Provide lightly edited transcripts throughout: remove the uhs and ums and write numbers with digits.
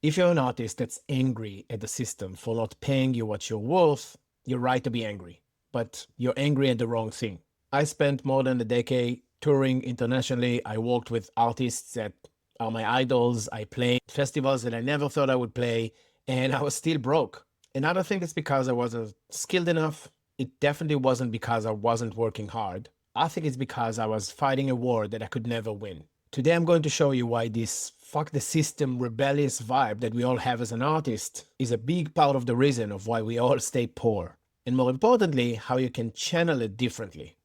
If you're an artist that's angry at the system for not paying you what you're worth, you're right to be angry, but you're angry at the wrong thing. I spent more than a decade touring internationally. I worked with artists that are my idols. I played festivals that I never thought I would play, and I was still broke. And I don't think it's because I wasn't skilled enough. It definitely wasn't because I wasn't working hard. I think it's because I was fighting a war that I could never win. Today I'm going to show you why this fuck the system rebellious vibe that we all have as an artist is a big part of the reason of why we all stay poor. And more importantly, how you can channel it differently.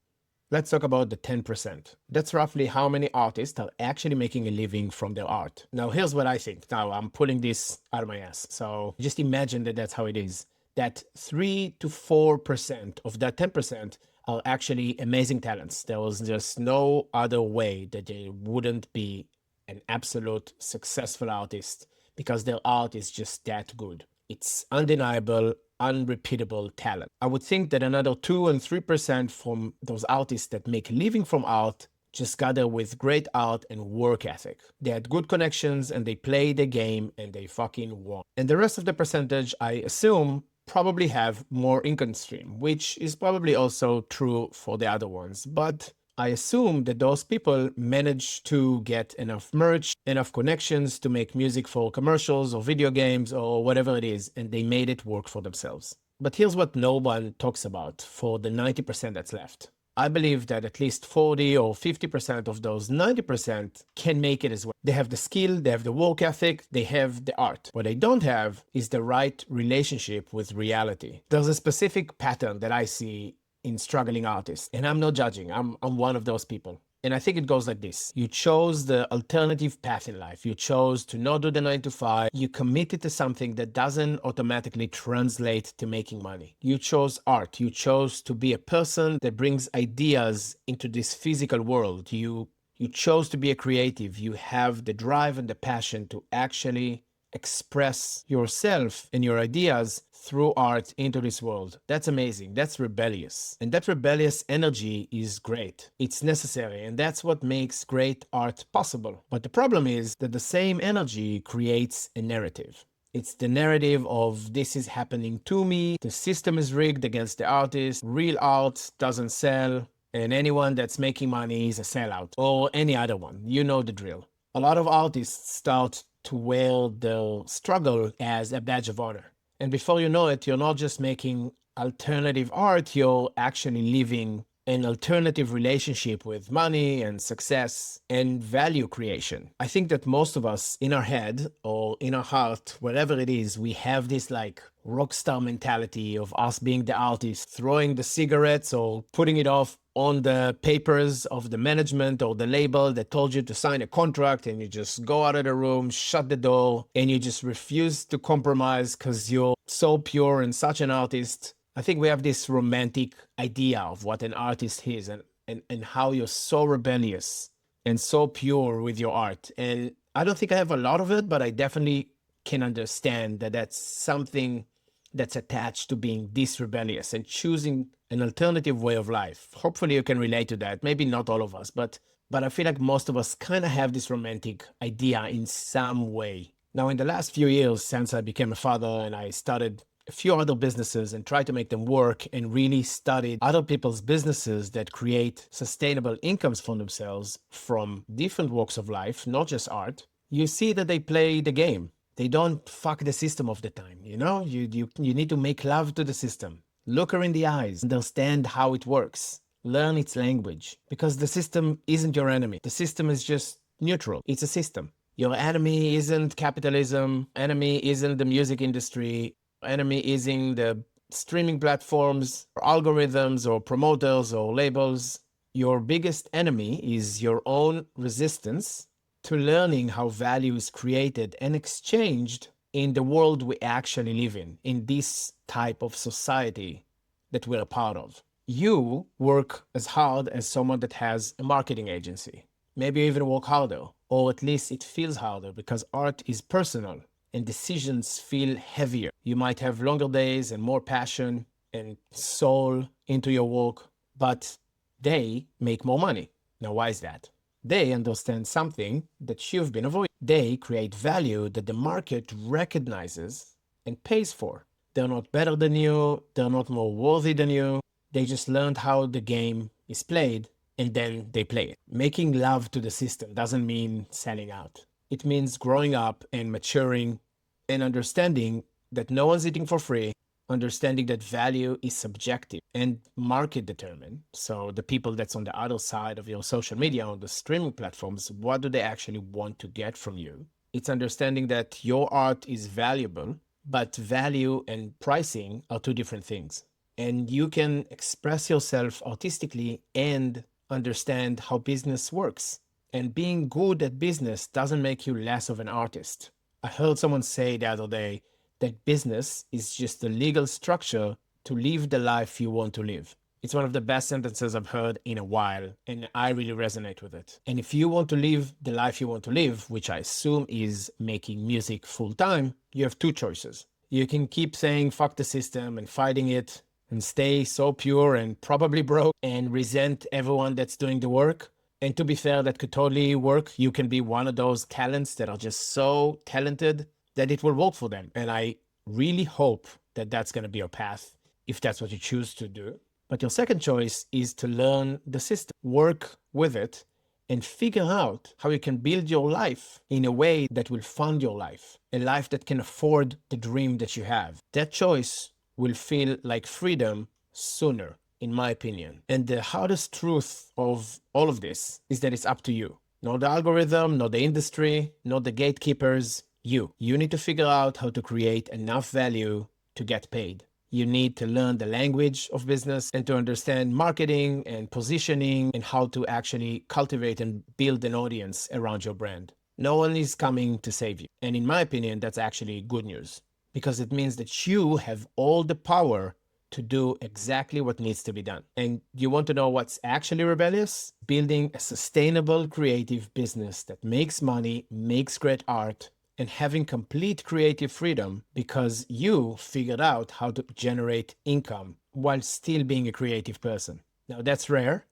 Let's talk about the 10%. That's roughly how many artists are actually making a living from their art. Now, here's what I think. Now, I'm pulling this out of my ass. So just imagine that that's how it is. That 3 to 4% of that 10% are actually amazing talents. There was just no other way that they wouldn't be an absolute successful artist because their art is just that good. It's undeniable, unrepeatable talent. I would think that another 2 and 3% from those artists that make a living from art just got there with great art and work ethic. They had good connections and they played the game and they fucking won. And the rest of the percentage, I assume, probably have more income stream, which is probably also true for the other ones. But I assume that those people manage to get enough merch, enough connections to make music for commercials or video games or whatever it is, and they made it work for themselves. But here's what no one talks about for the 90% that's left. I believe that at least 40 or 50% of those 90% can make it as well. They have the skill, they have the work ethic, they have the art. What they don't have is the right relationship with reality. There's a specific pattern that I see in struggling artists, and I'm not judging. I'm one of those people. And I think it goes like this. You chose the alternative path in life. You chose to not do the 9 to 5. You committed to something that doesn't automatically translate to making money. You chose art. You chose to be a person that brings ideas into this physical world. You chose to be a creative. You have the drive and the passion to actually express yourself and your ideas through art into this world. That's amazing. That's rebellious. And that rebellious energy is great. It's necessary. And that's what makes great art possible. But the problem is that the same energy creates a narrative. It's the narrative of this is happening to me, the system is rigged against the artist, real art doesn't sell, and anyone that's making money is a sellout, or any other one. You know the drill. A lot of artists start to wear their struggle as a badge of honor. And before you know it, you're not just making alternative art, you're actually living an alternative relationship with money and success and value creation. I think that most of us in our head or in our heart, wherever it is, we have this like rock star mentality of us being the artist, throwing the cigarettes or putting it off on the papers of the management or the label that told you to sign a contract, and you just go out of the room, shut the door, and you just refuse to compromise because you're so pure and such an artist. I think we have this romantic idea of what an artist is and how you're so rebellious and so pure with your art. And I don't think I have a lot of it, but I definitely can understand that that's something that's attached to being this rebellious and choosing an alternative way of life. Hopefully you can relate to that. Maybe not all of us, but I feel like most of us kind of have this romantic idea in some way. Now, in the last few years, since I became a father and I started a few other businesses and tried to make them work and really studied other people's businesses that create sustainable incomes for themselves from different walks of life, not just art, you see that they play the game. They don't fuck the system of the time, you know? You need to make love to the system. Look her in the eyes, understand how it works, learn its language, because the system isn't your enemy. The system is just neutral. It's a system. Your enemy isn't capitalism, enemy isn't the music industry, enemy isn't the streaming platforms, or algorithms, or promoters, or labels. Your biggest enemy is your own resistance to learning how value is created and exchanged in the world we actually live in this type of society that we're a part of. You work as hard as someone that has a marketing agency. Maybe you even work harder, or at least it feels harder because art is personal and decisions feel heavier. You might have longer days and more passion and soul into your work, but they make more money. Now, why is that? They understand something that you've been avoiding. They create value that the market recognizes and pays for. They're not better than you, they're not more worthy than you. They just learned how the game is played and then they play it. Making love to the system doesn't mean selling out. It means growing up and maturing and understanding that no one's eating for free, understanding that value is subjective and market determined. So the people that's on the other side of your social media, on the streaming platforms, what do they actually want to get from you? It's understanding that your art is valuable, but value and pricing are two different things. And you can express yourself artistically and understand how business works. And being good at business doesn't make you less of an artist. I heard someone say the other day that business is just a legal structure to live the life you want to live. It's one of the best sentences I've heard in a while, and I really resonate with it. And if you want to live the life you want to live, which I assume is making music full time, you have two choices. You can keep saying fuck the system and fighting it and stay so pure and probably broke and resent everyone that's doing the work. And to be fair, that could totally work. You can be one of those talents that are just so talented that it will work for them. And I really hope that that's going to be your path if that's what you choose to do. But your second choice is to learn the system, work with it, and figure out how you can build your life in a way that will fund your life, a life that can afford the dream that you have. That choice will feel like freedom sooner, in my opinion. And the hardest truth of all of this is that it's up to you. Not the algorithm, not the industry, not the gatekeepers, you. You need to figure out how to create enough value to get paid. You need to learn the language of business and to understand marketing and positioning and how to actually cultivate and build an audience around your brand. No one is coming to save you. And in my opinion, that's actually good news because it means that you have all the power to do exactly what needs to be done. And you want to know what's actually rebellious? Building a sustainable creative business that makes money, makes great art, and having complete creative freedom because you figured out how to generate income while still being a creative person. Now that's rare,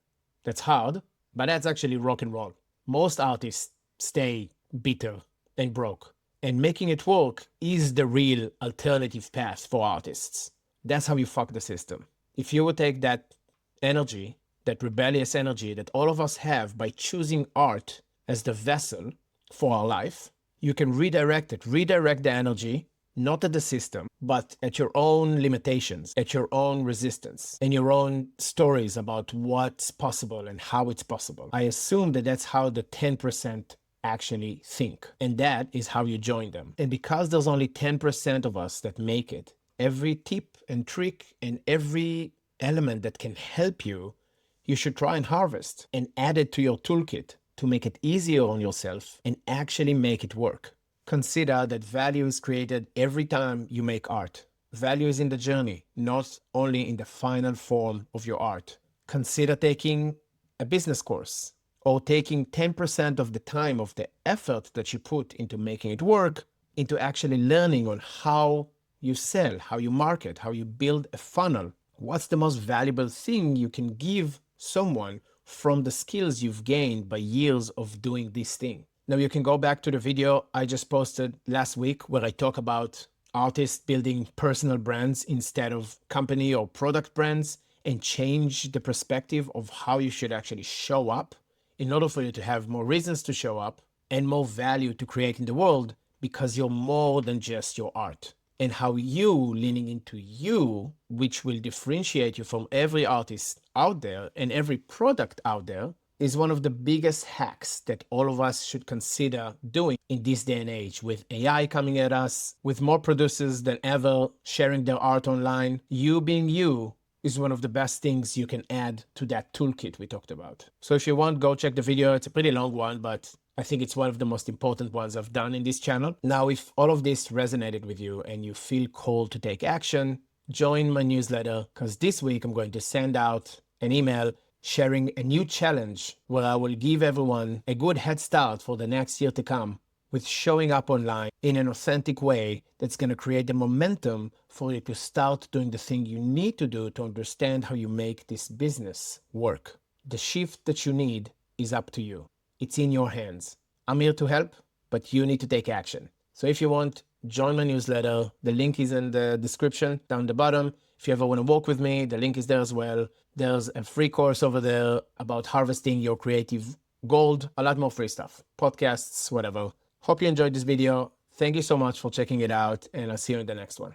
that's hard, but that's actually rock and roll. Most artists stay bitter and broke, and making it work is the real alternative path for artists. That's how you fuck the system. If you would take that energy, that rebellious energy that all of us have by choosing art as the vessel for our life, you can redirect the energy, not at the system, but at your own limitations, at your own resistance, and your own stories about what's possible and how it's possible. I assume that that's how the 10% actually think, and that is how you join them. And because there's only 10% of us that make it, every tip and trick and every element that can help you, you should try and harvest and add it to your toolkit to make it easier on yourself and actually make it work. Consider that value is created every time you make art. Value is in the journey, not only in the final form of your art. Consider taking a business course or taking 10% of the time of the effort that you put into making it work into actually learning on how you sell, how you market, how you build a funnel. What's the most valuable thing you can give someone from the skills you've gained by years of doing this thing? Now you can go back to the video I just posted last week where I talk about artists building personal brands instead of company or product brands and change the perspective of how you should actually show up in order for you to have more reasons to show up and more value to create in the world because you're more than just your art. And how you leaning into you, which will differentiate you from every artist out there and every product out there, is one of the biggest hacks that all of us should consider doing in this day and age. With AI coming at us, with more producers than ever sharing their art online, you being you is one of the best things you can add to that toolkit we talked about. So if you want, go check the video. It's a pretty long one, but I think it's one of the most important ones I've done in this channel. Now, if all of this resonated with you and you feel called to take action, join my newsletter because this week I'm going to send out an email sharing a new challenge where I will give everyone a good head start for the next year to come with showing up online in an authentic way that's going to create the momentum for you to start doing the thing you need to do to understand how you make this business work. The shift that you need is up to you. It's in your hands. I'm here to help, but you need to take action. So if you want, join my newsletter. The link is in the description down the bottom. If you ever want to work with me, the link is there as well. There's a free course over there about harvesting your creative gold, a lot more free stuff, podcasts, whatever. Hope you enjoyed this video. Thank you so much for checking it out, and I'll see you in the next one.